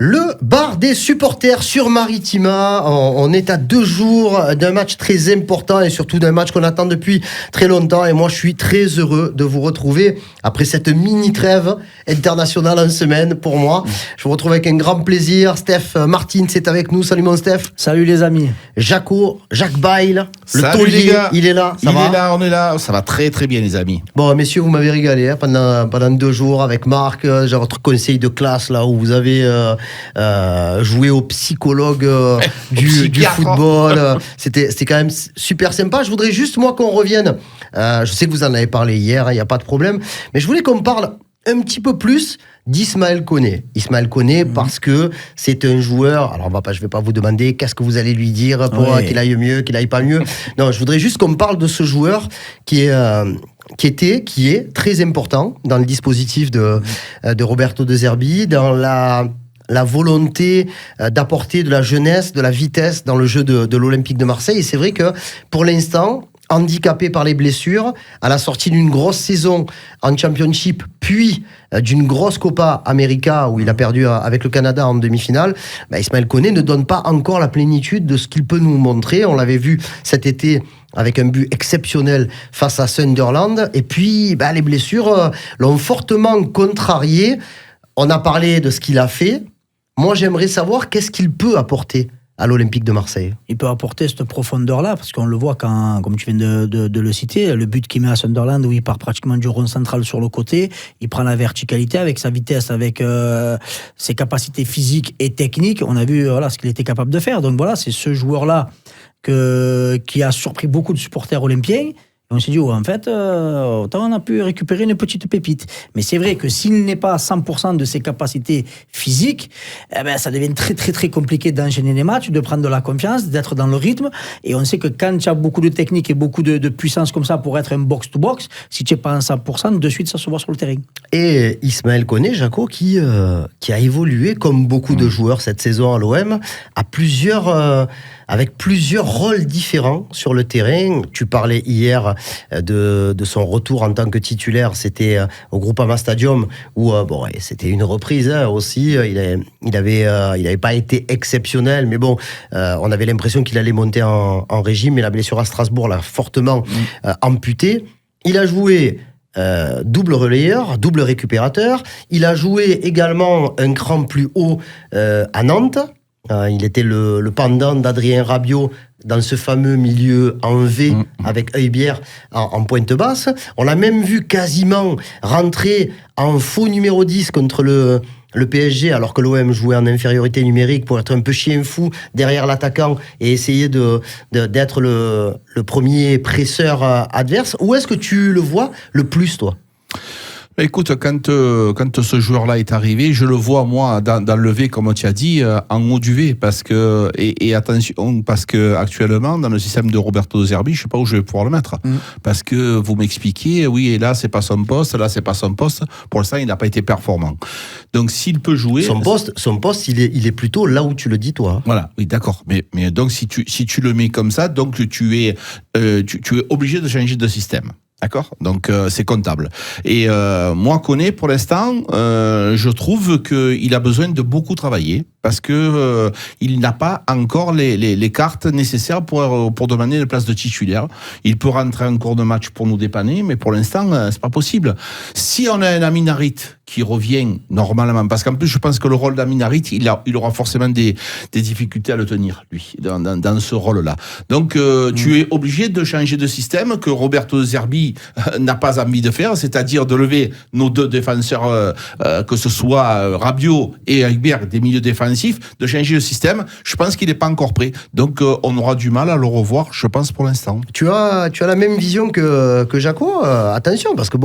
Le bar des supporters sur Maritima, on est à 2 jours d'un match très important et surtout d'un match qu'on attend depuis très longtemps et moi je suis très heureux de vous retrouver après cette mini trêve internationale en semaine pour moi. Je vous retrouve avec un grand plaisir. Steph Martin c'est avec nous, salut mon Steph. Salut les amis. Jacques Bail, le salut taulier, les gars. il est là, On est là, ça va très très bien les amis. Bon messieurs, vous m'avez régalé pendant 2 jours avec Marc, j'ai votre conseil de classe là où vous avez joué au psychologue du football. C'était quand même super sympa. Je voudrais juste moi qu'on revienne, je sais que vous en avez parlé hier, il n'y a pas de problème, mais je voulais qu'on parle un petit peu plus d'Ismaël Koné. Ismaël Koné parce que c'est un joueur, alors je vais pas vous demander qu'est-ce que vous allez lui dire pour qu'il aille mieux, qu'il aille pas mieux. Non, je voudrais juste qu'on parle de ce joueur qui est très important dans le dispositif de Roberto De Zerbi, dans la volonté d'apporter de la jeunesse, de la vitesse dans le jeu de l'Olympique de Marseille. Et c'est vrai que pour l'instant, handicapé par les blessures, à la sortie d'une grosse saison en Championship, puis d'une grosse Copa América où il a perdu avec le Canada en demi-finale, Ismaël Koné ne donne pas encore la plénitude de ce qu'il peut nous montrer. On l'avait vu cet été avec un but exceptionnel face à Sunderland. Et puis, les blessures l'ont fortement contrarié. On a parlé de ce qu'il a fait. Moi, j'aimerais savoir qu'est-ce qu'il peut apporter à l'Olympique de Marseille. Il peut apporter cette profondeur-là, parce qu'on le voit quand, comme tu viens de le citer, le but qu'il met à Sunderland, où il part pratiquement du rond central sur le côté, il prend la verticalité avec sa vitesse, avec ses capacités physiques et techniques. On a vu ce qu'il était capable de faire. Donc voilà, c'est ce joueur-là qui a surpris beaucoup de supporters olympiens. Et on s'est dit, en fait, autant on a pu récupérer une petite pépite. Mais c'est vrai que s'il n'est pas à 100% de ses capacités physiques, ça devient très, très, très compliqué d'enchaîner les matchs, de prendre de la confiance, d'être dans le rythme. Et on sait que quand tu as beaucoup de technique et beaucoup de puissance comme ça pour être un box-to-box, si tu n'es pas à 100%, de suite, ça se voit sur le terrain. Et Ismaël Koné, Jaco, qui a évolué comme beaucoup de joueurs cette saison à l'OM, avec plusieurs rôles différents sur le terrain. Tu parlais hier de son retour en tant que titulaire, c'était au Groupama Stadium où c'était une reprise aussi. Il avait pas été exceptionnel, mais bon, on avait l'impression qu'il allait monter en régime, mais la blessure à Strasbourg l'a fortement amputé. Il a joué double relayeur, double récupérateur. Il a joué également un cran plus haut à Nantes. Il était le pendant d'Adrien Rabiot dans ce fameux milieu en V avec Højbjerg en pointe basse. On l'a même vu quasiment rentrer en faux numéro 10 contre le PSG alors que l'OM jouait en infériorité numérique pour être un peu chien fou derrière l'attaquant et essayer d'être le premier presseur adverse. Où est-ce que tu le vois le plus, toi ? Écoute, quand ce joueur-là est arrivé, je le vois, moi, dans le V, comme tu as dit, en haut du V, parce que, et attention, parce que actuellement, dans le système de Roberto De Zerbi, je sais pas où je vais pouvoir le mettre. Parce que vous m'expliquez, oui, et là, c'est pas son poste, là, c'est pas son poste. Pour l'instant, il n'a pas été performant. Donc, s'il peut jouer. Son poste, il est plutôt là où tu le dis, toi. Voilà, oui, d'accord. Mais donc, si tu le mets comme ça, donc tu es obligé de changer de système. D'accord ? Donc, c'est comptable. Et moi, Koné, pour l'instant, je trouve qu'il a besoin de beaucoup travailler parce que il n'a pas encore les cartes nécessaires pour demander une place de titulaire. Il peut rentrer en cours de match pour nous dépanner, mais pour l'instant, c'est pas possible. Si on a un Amin Harit qui revient normalement, parce qu'en plus, je pense que le rôle d'Amin Harit, il aura forcément des difficultés à le tenir, lui, dans ce rôle-là. Donc, tu es obligé de changer de système que Roberto De Zerbi n'a pas envie de faire, c'est-à-dire de lever nos deux défenseurs, que ce soit Rabiot et Højbjerg, des milieux défensifs, de changer le système. Je pense qu'il n'est pas encore prêt. Donc, on aura du mal à le revoir, je pense, pour l'instant. Tu as la même vision que Jaco. Attention, parce que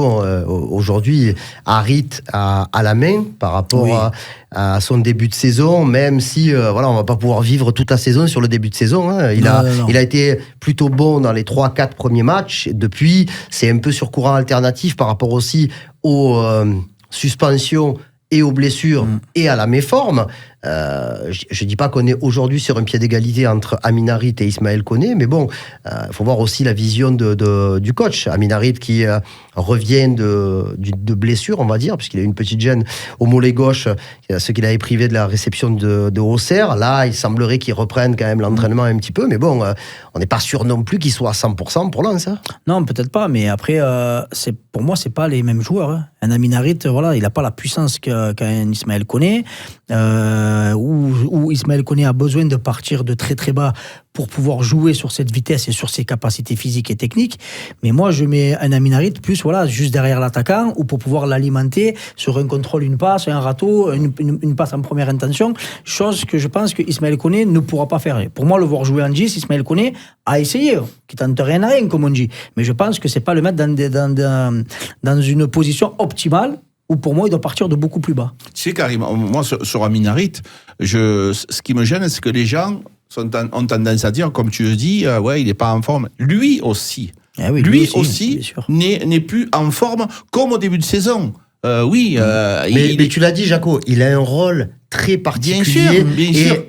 aujourd'hui, Harit a la main par rapport à son début de saison, même si on va pas pouvoir vivre toute la saison sur le début de saison. Hein. Il a été plutôt bon dans les 3-4 premiers matchs. Depuis, c'est un peu sur courant alternatif par rapport aussi aux suspensions et aux blessures et à la méforme. je dis pas qu'on est aujourd'hui sur un pied d'égalité entre Amin Harit et Ismaël Koné, mais bon, faut voir aussi la vision du coach. Amin Harit qui revient de blessure, on va dire, puisqu'il a une petite gêne au mollet gauche, ce qu'il avait privé de la réception de Auxerre. Là, il semblerait qu'il reprenne quand même l'entraînement un petit peu, mais bon, on n'est pas sûr non plus qu'il soit à 100% pour Lens. Hein. Non, peut-être pas, mais après, pour moi, c'est pas les mêmes joueurs. Hein. Un Amin Harit, voilà, il n'a pas la puissance qu'un Ismaël Koné, où Ismaël Koné a besoin de partir de très très bas pour pouvoir jouer sur cette vitesse et sur ses capacités physiques et techniques. Mais moi, je mets un Amin Harit plus, voilà, juste derrière l'attaquant, ou pour pouvoir l'alimenter sur un contrôle, une passe, un râteau, une passe en première intention, chose que je pense que Ismaël Koné ne pourra pas faire. Pour moi, le voir jouer en 10, Ismaël Koné a essayé, qui tente rien à rien, comme on dit. Mais je pense que c'est pas le mettre dans une position optimale, où pour moi, il doit partir de beaucoup plus bas. Tu sais, Karim, moi, sur Amin Harit, ce qui me gêne, c'est que les gens ont tendance à dire, comme tu le dis, ouais, il n'est pas en forme. Lui aussi. Ah oui, lui aussi n'est plus en forme comme au début de saison. Mais tu l'as dit, Jaco, il a un rôle très particulier. Bien sûr.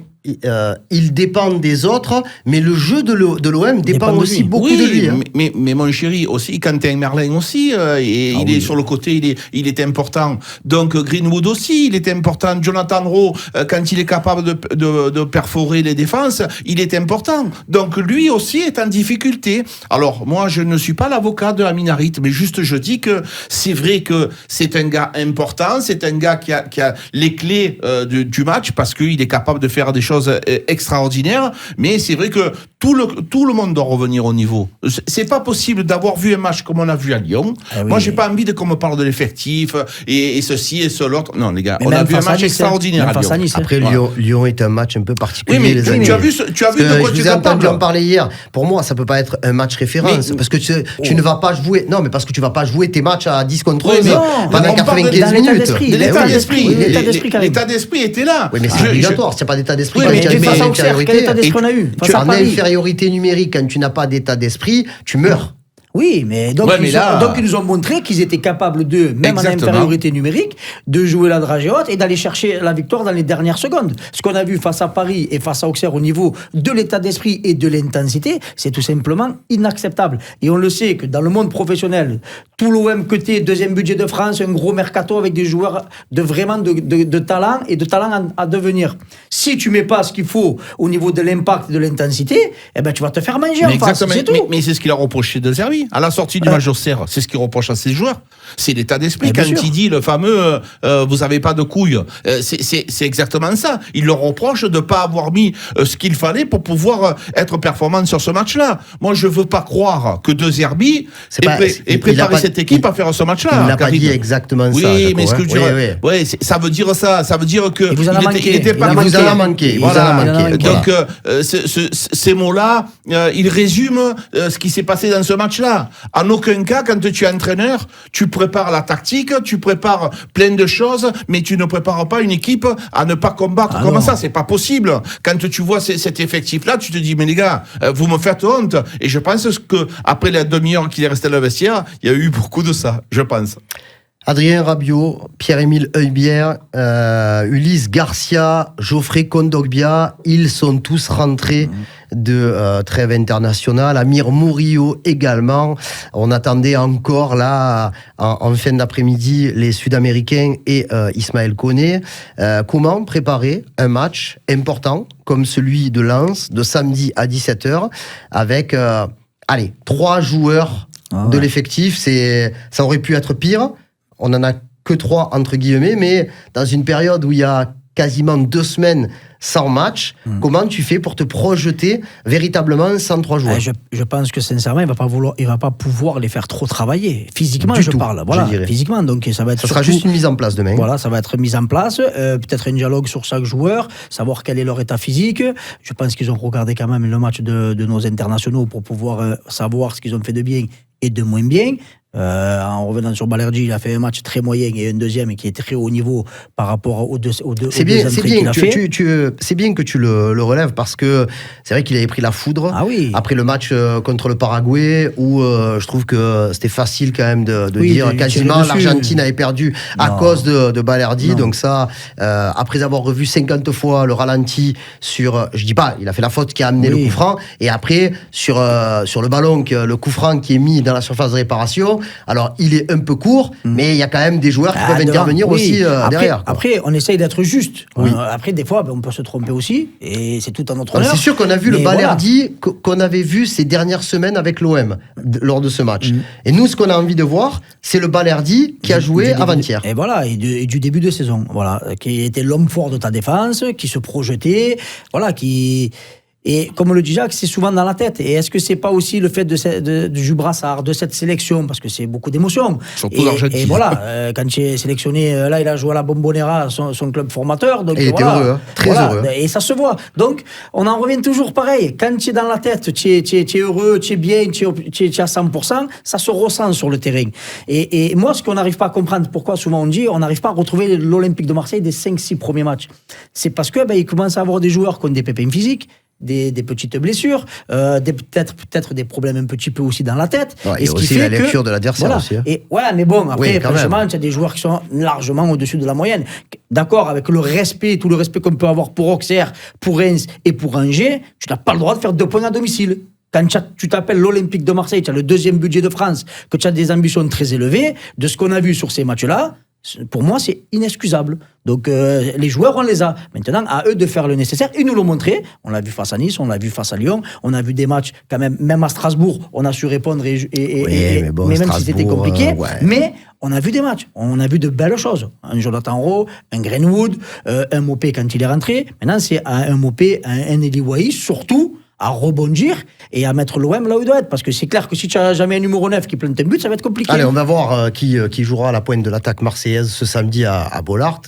Il dépend des autres, mais le jeu de l'OM dépend aussi beaucoup de lui. Hein. Mais mon chéri, aussi, Quentin Merlin aussi, il est sur le côté, il est important. Donc Greenwood aussi, il est important. Jonathan Rowe, quand il est capable de perforer les défenses, il est important. Donc lui aussi est en difficulté. Alors moi, je ne suis pas l'avocat de Amin Harit, mais juste je dis que c'est vrai que c'est un gars important, c'est un gars qui a les clés du match parce qu'il est capable de faire des choses extraordinaires, mais c'est vrai que tout le monde doit revenir au niveau. C'est pas possible d'avoir vu un match comme on a vu à Lyon. Ah oui. Moi, j'ai pas envie qu'on me parle de l'effectif et ceci et cela. Non, les gars, on a vu un match extraordinaire à Lyon. Après, Lyon est un match un peu particulier. Oui, mais tu as vu de quoi tu t'en entendu en parler hier. Pour moi, ça peut pas être un match référence parce que tu ne vas pas jouer. Non, mais parce que tu vas pas jouer tes matchs à 10 contre 1 pendant 95 minutes. L'état d'esprit était là. Oui, mais c'est obligatoire. S'il n'y a pas d'état d'esprit, mais face à Auxerre, quel état d'esprit on a eu? En infériorité numérique, quand tu n'as pas d'état d'esprit, tu meurs. Oui, mais donc ils nous ont montré qu'ils étaient capables même en infériorité numérique, de jouer la dragée haute et d'aller chercher la victoire dans les dernières secondes. Ce qu'on a vu face à Paris et face à Auxerre au niveau de l'état d'esprit et de l'intensité, c'est tout simplement inacceptable. Et on le sait que dans le monde professionnel, tout l'OM côté deuxième budget de France, un gros mercato avec des joueurs de talent et de talent à devenir. Si tu mets pas ce qu'il faut au niveau de l'impact et de l'intensité, eh ben tu vas te faire manger en face, c'est tout. Mais c'est ce qu'il a reproché de Servi. À la sortie du match d'Auxerre, c'est ce qu'il reproche à ses joueurs. C'est l'état d'esprit. Quand il dit le fameux vous n'avez pas de couilles, c'est exactement ça. Il leur reproche de ne pas avoir mis ce qu'il fallait pour pouvoir être performant sur ce match-là. Moi, je ne veux pas croire que De Zerbi ait préparé cette équipe à faire ce match-là. Il n'a pas dit exactement ça. Oui, mais ce que ça veut dire ça. Ça veut dire que il n'était pas manqué. Il vous en a manqué. Donc, ces mots-là, ils résument ce qui s'est passé dans ce match-là. En aucun cas, quand tu es entraîneur, tu prépares la tactique, tu prépares plein de choses, mais tu ne prépares pas une équipe à ne pas combattre comme ça. C'est pas possible. Quand tu vois cet effectif-là, tu te dis, mais les gars, vous me faites honte. Et je pense que après la demi-heure qu'il est resté dans le vestiaire, il y a eu beaucoup de ça, je pense. Adrien Rabiot, Pierre-Émile Heubière, Ulysse Garcia, Geoffrey Kondogbia, ils sont tous rentrés de trêve internationale. Amir Murillo également. On attendait encore là, en fin d'après-midi, les Sud-Américains et Ismaël Koné. Comment préparer un match important comme celui de Lens, de samedi à 17h, avec 3 joueurs de l'effectif. Ça aurait pu être pire. On n'en a que 3 entre guillemets, mais dans une période où il y a quasiment 2 semaines sans match, comment tu fais pour te projeter véritablement sans 3 joueurs? Je pense que sincèrement, il va pas pouvoir les faire trop travailler. Physiquement, parle. Voilà, physiquement. Donc ça va être. Ça sera juste une mise en place demain. Voilà, ça va être mise en place. Peut-être un dialogue sur chaque joueur, savoir quel est leur état physique. Je pense qu'ils ont regardé quand même le match de nos internationaux pour pouvoir savoir ce qu'ils ont fait de bien et de moins bien. En revenant sur Balerdi, il a fait un match très moyen et un deuxième qui est très haut niveau par rapport aux deux entrées qu'il a fait. C'est bien que tu le relèves parce que c'est vrai qu'il avait pris la foudre après le match contre le Paraguay où je trouve que c'était facile quand même de dire quasiment l'Argentine avait perdu à cause de Balerdi. Donc ça, après avoir revu 50 fois le ralenti sur, je dis pas, il a fait la faute qui a amené le coup franc, et après sur le ballon, le coup franc qui est mis dans la surface de réparation. Alors, il est un peu court, mais il y a quand même des joueurs qui peuvent intervenir aussi derrière. Après, on essaye d'être juste. Après, des fois, on peut se tromper aussi, et c'est tout à notre honneur. C'est sûr qu'on a vu le Balerdi qu'on avait vu ces dernières semaines avec l'OM lors de ce match. Et nous, ce qu'on a envie de voir, c'est le Balerdi qui a joué avant-hier. Et voilà, et du début de saison. Voilà, qui était l'homme fort de ta défense, qui se projetait, voilà, qui... Et comme le dit Jacques, c'est souvent dans la tête. Et est-ce que c'est pas aussi le fait du brassard, de cette sélection, parce que c'est beaucoup d'émotions. Surtout l'Argentine. Et voilà, quand tu es sélectionné, là il a joué à la Bombonera, son club formateur. Donc, et il était heureux, très heureux. Et ça se voit. Donc on en revient toujours pareil. Quand tu es dans la tête, tu es heureux, tu es bien, tu es à 100%, ça se ressent sur le terrain. Et moi, ce qu'on n'arrive pas à comprendre, pourquoi souvent on dit, on n'arrive pas à retrouver l'Olympique de Marseille des 5-6 premiers matchs. C'est parce que il commence à avoir des joueurs qui ont des pépins physiques, des petites blessures, peut-être des problèmes un petit peu aussi dans la tête. Et ce qui aussi fait la lecture de l'adversaire aussi. Et mais bon, après, franchement, il y a des joueurs qui sont largement au-dessus de la moyenne. D'accord, avec tout le respect qu'on peut avoir pour Auxerre, pour Reims et pour Angers, tu n'as pas le droit de faire 2 points à domicile. Quand tu t'appelles l'Olympique de Marseille, tu as le 2e budget de France, que tu as des ambitions très élevées, de ce qu'on a vu sur ces matchs-là, pour moi, c'est inexcusable. Donc, les joueurs, on les a. Maintenant, à eux de faire le nécessaire. Ils nous l'ont montré. On l'a vu face à Nice, on l'a vu face à Lyon. On a vu des matchs, quand même à Strasbourg, on a su répondre. Mais même si c'était compliqué. Mais on a vu des matchs. On a vu de belles choses. Un Jonathan Rowe, un Greenwood, un Mopé quand il est rentré. Maintenant, c'est un Mopé, un Eli Wahi, surtout, à rebondir et à mettre l'OM là où il doit être. Parce que c'est clair que si tu n'as jamais un numéro 9 qui plante un but, ça va être compliqué. Allez, on va voir qui jouera à la pointe de l'attaque marseillaise ce samedi à Bollaert.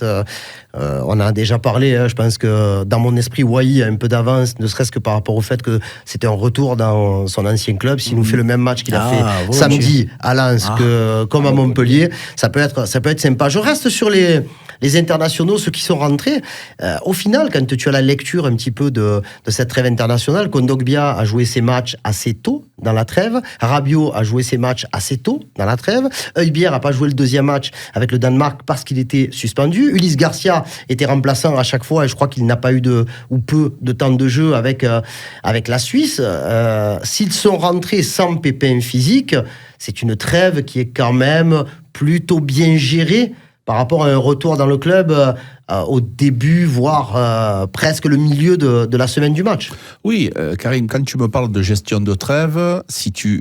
On a déjà parlé, je pense que dans mon esprit, Wahi a un peu d'avance, ne serait-ce que par rapport au fait que c'était un retour dans son ancien club. S'il nous fait le même match qu'il a fait samedi à Lens comme à Montpellier, ça peut être sympa. Je reste sur les internationaux, ceux qui sont rentrés. Au final, quand tu as la lecture un petit peu de cette trêve internationale, Kondogbia a joué ses matchs assez tôt dans la trêve, Rabiot a joué ses matchs assez tôt dans la trêve, Højbjerg n'a pas joué le 2e match avec le Danemark parce qu'il était suspendu, Ulysse Garcia était remplaçant à chaque fois et je crois qu'il n'a pas eu peu de temps de jeu avec la Suisse. S'ils sont rentrés sans pépin physique, c'est une trêve qui est quand même plutôt bien gérée par rapport à un retour dans le club au début, voire presque le milieu de la semaine du match. Oui, Karim, quand tu me parles de gestion de trêve,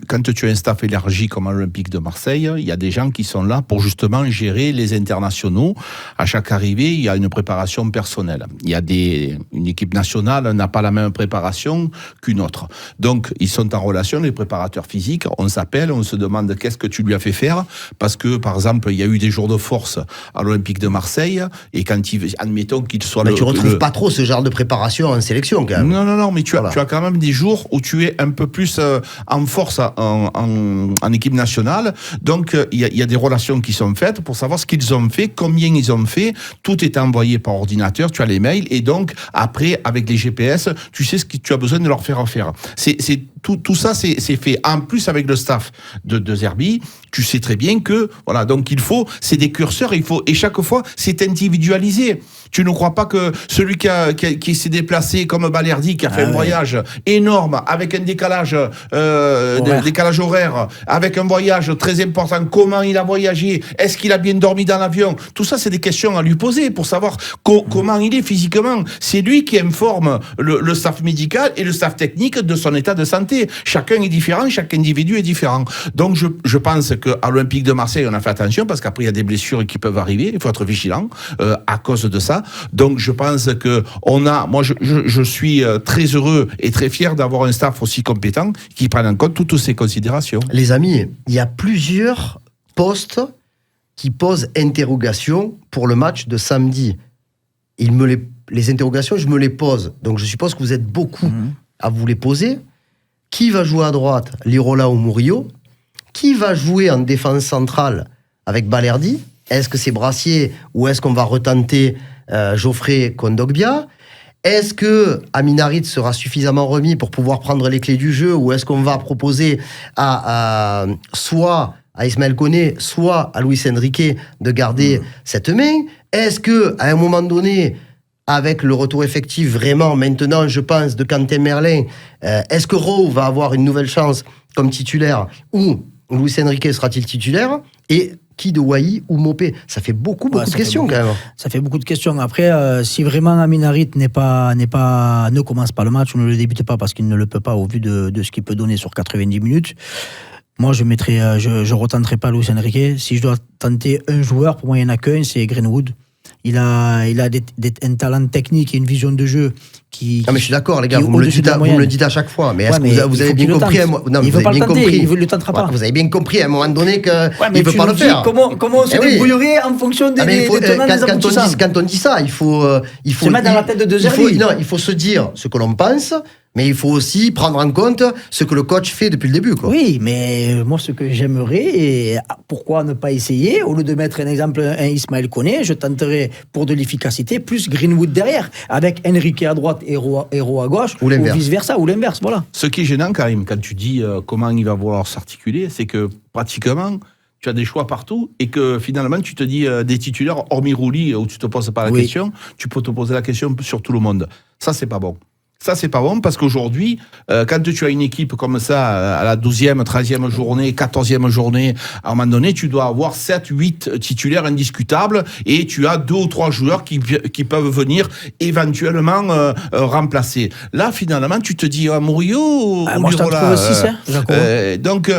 quand tu as un staff élargi comme à l'Olympique de Marseille, il y a des gens qui sont là pour justement gérer les internationaux. À chaque arrivée, il y a une préparation personnelle. Une équipe nationale n'a pas la même préparation qu'une autre. Donc, ils sont en relation, les préparateurs physiques. On s'appelle, on se demande qu'est-ce que tu lui as fait faire, parce que, par exemple, il y a eu des jours de force à l'Olympique de Marseille, et quand admettons qu'il soit tu retrouves pas trop ce genre de préparation en sélection quand même. Non, mais tu as quand même des jours où tu es un peu plus en force en équipe nationale. Donc il y a des relations qui sont faites pour savoir ce qu'ils ont fait, combien ils ont fait. Tout est envoyé par ordinateur, tu as les mails et donc après avec les GPS, tu sais ce que tu as besoin de leur faire faire. Tout ça c'est fait en plus avec le staff de Zerbi. Tu sais très bien que voilà, donc c'est des curseurs, et chaque fois c'est individualisé. Tu ne crois pas que celui qui s'est déplacé comme Balerdi, qui a fait un voyage énorme, avec un décalage horaire, avec un voyage très important, comment il a voyagé, est-ce qu'il a bien dormi dans l'avion? Tout ça, c'est des questions à lui poser pour savoir comment il est physiquement. C'est lui qui informe le staff médical et le staff technique de son état de santé. Chacun est différent, chaque individu est différent. Donc, je pense qu'à l'Olympique de Marseille, on a fait attention, parce qu'après, il y a des blessures qui peuvent arriver, il faut être vigilant à cause de ça. Donc je pense que moi je suis très heureux et très fier d'avoir un staff aussi compétent qui prenne en compte toutes ces considérations. Les amis, il y a plusieurs postes qui posent interrogation pour le match de samedi. Les interrogations, je me les pose. Donc je suppose que vous êtes beaucoup à vous les poser. Qui va jouer à droite, Lirola ou Murillo? qui va jouer en défense centrale avec Balerdi? Est-ce que c'est Brassier ou est-ce qu'on va retenter Geoffrey Kondogbia? Est-ce que Amin Harit sera suffisamment remis pour pouvoir prendre les clés du jeu, ou est-ce qu'on va proposer soit à Ismaël Koné, soit à Luis Enrique de garder cette main? Est-ce que à un moment donné, avec le retour effectif vraiment maintenant, je pense, de Quentin Merlin, est-ce que Rowe va avoir une nouvelle chance comme titulaire, ou Luis Enrique sera-t-il titulaire? Et qui de Wai ou Mopé? Ça fait beaucoup de questions quand même. Ça fait beaucoup de questions. Après, si vraiment Amin Harit ne commence pas le match ou ne le débute pas parce qu'il ne le peut pas au vu de ce qu'il peut donner sur 90 minutes, moi je retenterai pas Luis Enrique. Si je dois tenter un joueur, pour moi il n'y en a qu'un, c'est Greenwood. Il a un talent technique et une vision de jeu qui. Ah mais je suis d'accord les gars, vous me le dites à chaque fois, mais est-ce que vous avez bien compris? Non, il veut pas le tenter, il ne le tentera pas. Vous avez bien compris à un moment donné qu'il ne veut pas le faire. Comment on se débrouillerait en fonction des tenants des aboutissants? Quand on dit ça, il faut se mettre dans la tête de deux heures. Il faut se dire ce que l'on pense, mais il faut aussi prendre en compte ce que le coach fait depuis le début, quoi. Oui, mais moi, ce que j'aimerais, et pourquoi ne pas essayer, au lieu de mettre un exemple, un Ismaël Koné, je tenterais pour de l'efficacité plus Greenwood derrière, avec Enrique à droite et Rowe à gauche, ou vice-versa, ou l'inverse, voilà. Ce qui est gênant, Karim, quand tu dis comment il va vouloir s'articuler, c'est que pratiquement, tu as des choix partout et que finalement, tu te dis des titulaires, hormis Rouli, où tu te poses pas la question, tu peux te poser la question sur tout le monde. Ça, c'est pas bon. Ça, c'est pas bon parce qu'aujourd'hui, quand tu as une équipe comme ça, à la 12e, 13e journée, 14e journée, à un moment donné, tu dois avoir 7, 8 titulaires indiscutables et tu as 2 ou 3 joueurs qui peuvent venir éventuellement remplacer. Là, finalement, tu te dis, Murillo, moi, je t'en trouve aussi, ça. donc,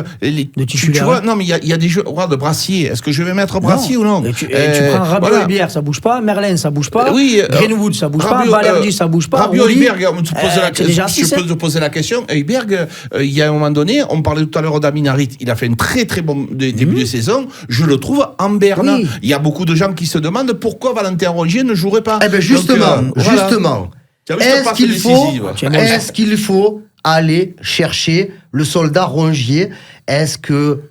tu vois, non, mais il y a des joueurs, regarde, Brassier. Est-ce que je vais mettre Brassier ou non? Tu prends Rabiot et Bière, ça bouge pas. Merlin, ça bouge pas. Greenwood, ça bouge pas. Balerdi, ça bouge pas. Rabiot et Bière, je peux te poser la question. Heuberg, il y a un moment donné, on parlait tout à l'heure d'Amin Harit, il a fait un très très bon début de saison. Je le trouve en berne. Oui. Il y a beaucoup de gens qui se demandent pourquoi Valentin Rongier ne jouerait pas. Eh ben justement, est-ce qu'il faut aller chercher le soldat Rongier? Est-ce que,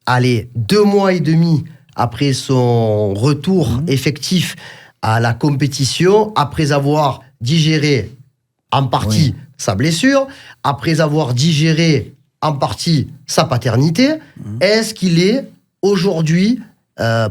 2 mois et demi après son retour effectif à la compétition, après avoir digéré en partie sa blessure, après avoir digéré en partie sa paternité, est-ce qu'il est aujourd'hui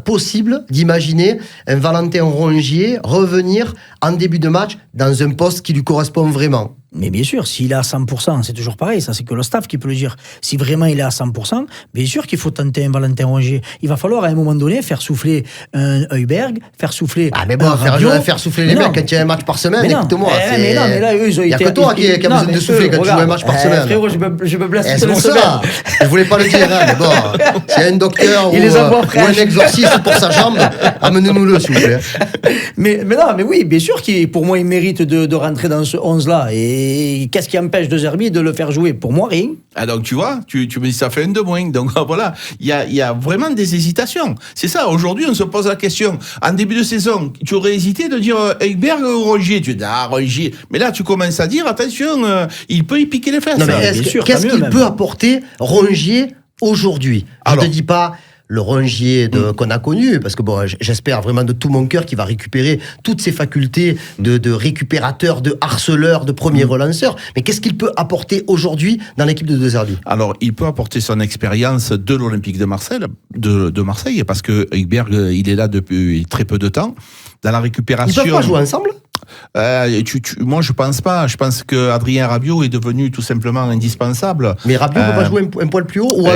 possible d'imaginer un Valentin Rongier revenir en début de match dans un poste qui lui correspond vraiment? Mais bien sûr, s'il est à 100%, c'est toujours pareil, ça c'est que le staff qui peut le dire. Si vraiment il est à 100%, bien sûr qu'il faut tenter un Valentin Rongier. Il va falloir à un moment donné faire souffler un Heuberg, faire souffler faire souffler les mecs quand il y a un match par semaine, écoute-moi. Mais là, eux, ils ont été... Il n'y a que toi qui a besoin de souffler quand tu joues un match par semaine. Frérot, je me blesse toute la semaine. Je voulais pas le dire, mais bon, s'il y a un docteur ou un exorciste pour sa jambe, amenez-nous-le, s'il vous plaît. Mais oui, bien sûr pour moi, il mérite de rentrer dans ce 11-là. Et qu'est-ce qui empêche De Zerbi de le faire jouer? Pour moi, rien. Ah donc tu vois, tu me dis ça fait un de moins. Donc voilà, il y a vraiment des hésitations. C'est ça, aujourd'hui on se pose la question. En début de saison, tu aurais hésité de dire Heuberg ou Rongier? Tu dis Rongier. Mais là tu commences à dire, attention, il peut y piquer les fesses. Non, mais qu'est-ce qu'il peut apporter Rongier aujourd'hui? Je ne te dis pas le Rongier qu'on a connu, parce que bon, j'espère vraiment de tout mon cœur qu'il va récupérer toutes ses facultés de récupérateur, de harceleur, de premier relanceur. Mais qu'est-ce qu'il peut apporter aujourd'hui dans l'équipe de De Zerbi? Alors, il peut apporter son expérience de l'Olympique de Marseille, parce que Heuberg, il est là depuis très peu de temps. Dans la récupération... Ils peuvent pas jouer ensemble? Moi, je pense pas. Je pense que Adrien Rabiot est devenu tout simplement indispensable. Mais Rabiot peut pas jouer un poil plus haut, ou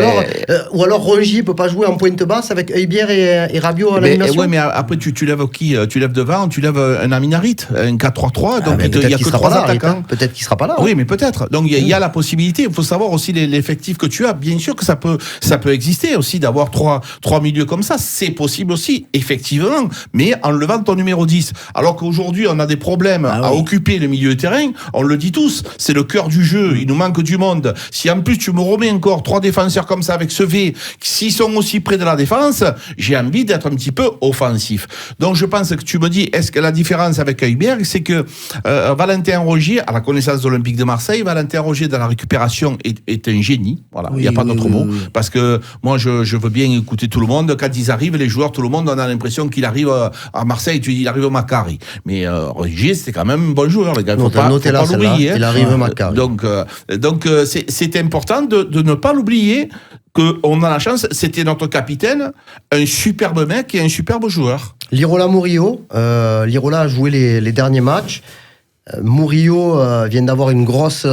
alors Rongier peut pas jouer en pointe basse avec Heuberg et Rabiot à l'animation. Ouais, mais après tu lèves qui? Tu lèves devant, tu lèves un Amin Harit, un 4-3-3. Donc il y a que 3 attaquants. Peut-être qu'il sera pas là. Oui, mais peut-être. Donc il y a la possibilité. Il faut savoir aussi l'effectif que tu as. Bien sûr que ça peut exister aussi d'avoir trois milieux comme ça. C'est possible aussi, effectivement. Mais en levant ton numéro 10. Alors qu'aujourd'hui on a des problèmes à occuper le milieu de terrain, on le dit tous, c'est le cœur du jeu, il nous manque du monde. Si en plus tu me remets encore 3 défenseurs comme ça avec ce V, s'ils sont aussi près de la défense, j'ai envie d'être un petit peu offensif. Donc je pense que tu me dis, est-ce que la différence avec Højbjerg, c'est que Valentin Rongier, à la connaissance de l'Olympique de Marseille, Valentin Rongier dans la récupération est un génie, voilà, il n'y a pas d'autre mot, parce que moi je veux bien écouter tout le monde, quand ils arrivent, les joueurs, tout le monde, on a l'impression qu'il arrive à Marseille, tu dis il arrive au Maccabi, mais Rongier c'était quand même un bon joueur, les gars, il ne faut pas l'oublier. Il arrive au Maccabi. Donc c'est important de ne pas l'oublier, qu'on a la chance, c'était notre capitaine, un superbe mec et un superbe joueur. Lirola Murillo, Lirola a joué les derniers matchs. Murillo vient d'avoir une grosse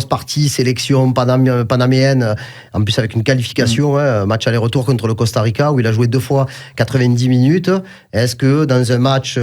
partie sélection panaméenne, en plus avec une qualification, match aller-retour contre le Costa Rica où il a joué 2 fois 90 minutes. Est-ce que dans un match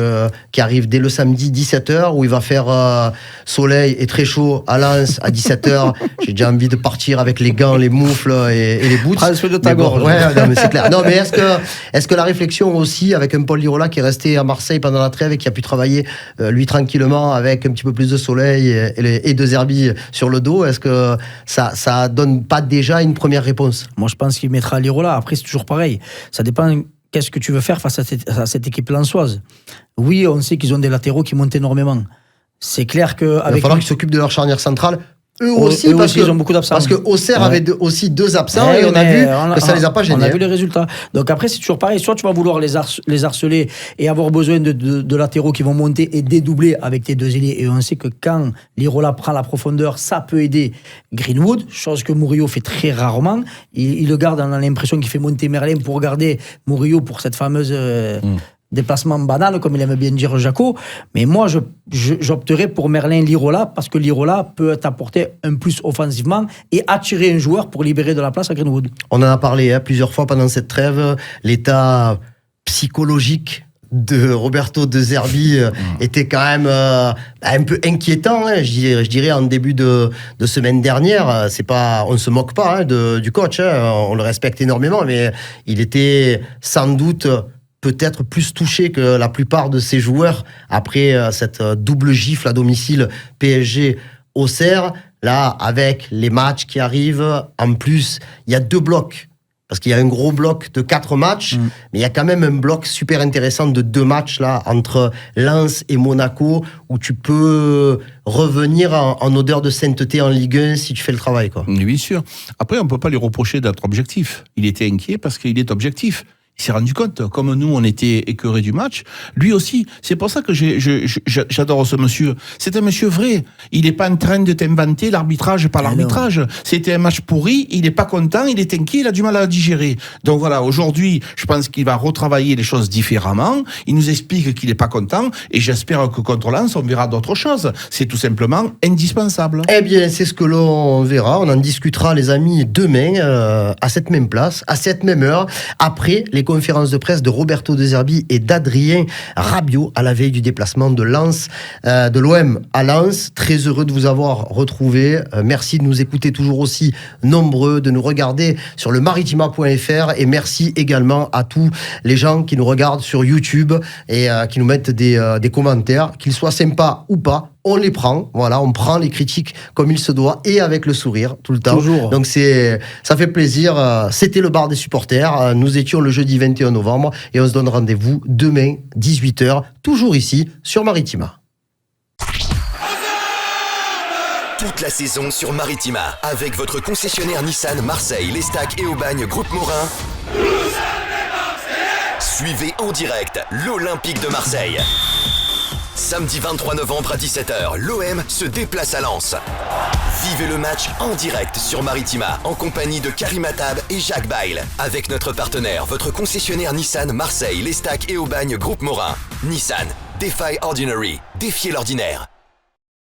qui arrive dès le samedi 17h où il va faire soleil et très chaud à Lens à 17h, j'ai déjà envie de partir avec les gants, les moufles et les boots. Prends de ta gorge. Non, mais c'est clair. Non, mais est-ce que la réflexion aussi avec un Paul Lirola qui est resté à Marseille pendant la trêve et qui a pu travailler lui tranquillement avec un petit peu plus de soleil et de Zerbi sur le dos, est-ce que ça donne pas déjà une première réponse? Moi je pense qu'il mettra Lirola. Après c'est toujours pareil, ça dépend qu'est-ce que tu veux faire face à cette équipe lensoise. Oui, on sait qu'ils ont des latéraux qui montent énormément, c'est clair que il va falloir qu'ils s'occupent de leur charnière centrale. Eux aussi, ils ont beaucoup d'absents. Parce que Auxerre avait aussi 2 absents et on a vu que ça les a pas gênés. On a vu les résultats. Donc après, c'est toujours pareil. Soit tu vas vouloir les harceler et avoir besoin de latéraux qui vont monter et dédoubler avec tes 2 ailiers. Et on sait que quand Lirola prend la profondeur, ça peut aider Greenwood, chose que Murillo fait très rarement. Il le garde, on a l'impression qu'il fait monter Merlin pour garder Murillo pour cette fameuse... déplacement banal, comme il aime bien dire Jaco. Mais moi, j'opterais pour Merlin Lirola, parce que Lirola peut t'apporter un plus offensivement et attirer un joueur pour libérer de la place à Greenwood. On en a parlé plusieurs fois pendant cette trêve. L'état psychologique de Roberto De Zerbi était quand même un peu inquiétant, je dirais en début de semaine dernière. On ne se moque pas du coach, on le respecte énormément, mais il était sans doute... peut-être plus touché que la plupart de ses joueurs après cette double gifle à domicile PSG-Auxerre. Là, avec les matchs qui arrivent, en plus, il y a 2 blocs. Parce qu'il y a un gros bloc de 4 matchs, mais il y a quand même un bloc super intéressant de 2 matchs là, entre Lens et Monaco, où tu peux revenir en odeur de sainteté en Ligue 1 si tu fais le travail, quoi. Oui, bien sûr. Après, on ne peut pas lui reprocher d'être objectif. Il était inquiet parce qu'il est objectif. Il s'est rendu compte, comme nous, on était écœurés du match, lui aussi. C'est pour ça que j'adore ce monsieur. C'est un monsieur vrai. Il n'est pas en train de t'inventer l'arbitrage par l'arbitrage. C'était un match pourri, il n'est pas content, il est inquiet, il a du mal à digérer. Donc voilà, aujourd'hui, je pense qu'il va retravailler les choses différemment. Il nous explique qu'il n'est pas content, et j'espère que contre Lens, on verra d'autres choses. C'est tout simplement indispensable. Eh bien, c'est ce que l'on verra. On en discutera, les amis, demain, à cette même place, à cette même heure, après les conférences de presse de Roberto De Zerbi et d'Adrien Rabiot à la veille du déplacement de Lens, de l'OM à Lens. Très heureux de vous avoir retrouvé. Merci de nous écouter toujours aussi nombreux, de nous regarder sur le maritima.fr, et merci également à tous les gens qui nous regardent sur YouTube et qui nous mettent des commentaires, qu'ils soient sympas ou pas. On les prend, voilà, on prend les critiques comme il se doit et avec le sourire tout le temps. Toujours. Donc ça fait plaisir. C'était le bar des supporters. Nous étions le jeudi 21 novembre et on se donne rendez-vous demain 18h, toujours ici sur Maritima. Toute la saison sur Maritima avec votre concessionnaire Nissan Marseille, l'Estac et Aubagne Groupe Morin. Suivez en direct l'Olympique de Marseille. Samedi 23 novembre à 17h, l'OM se déplace à Lens. Vivez le match en direct sur Maritima, en compagnie de Karim Attab et Jacques Bail. Avec notre partenaire, votre concessionnaire Nissan Marseille, l'Estac et Aubagne Groupe Morin. Nissan, Defy Ordinary, défiez l'ordinaire.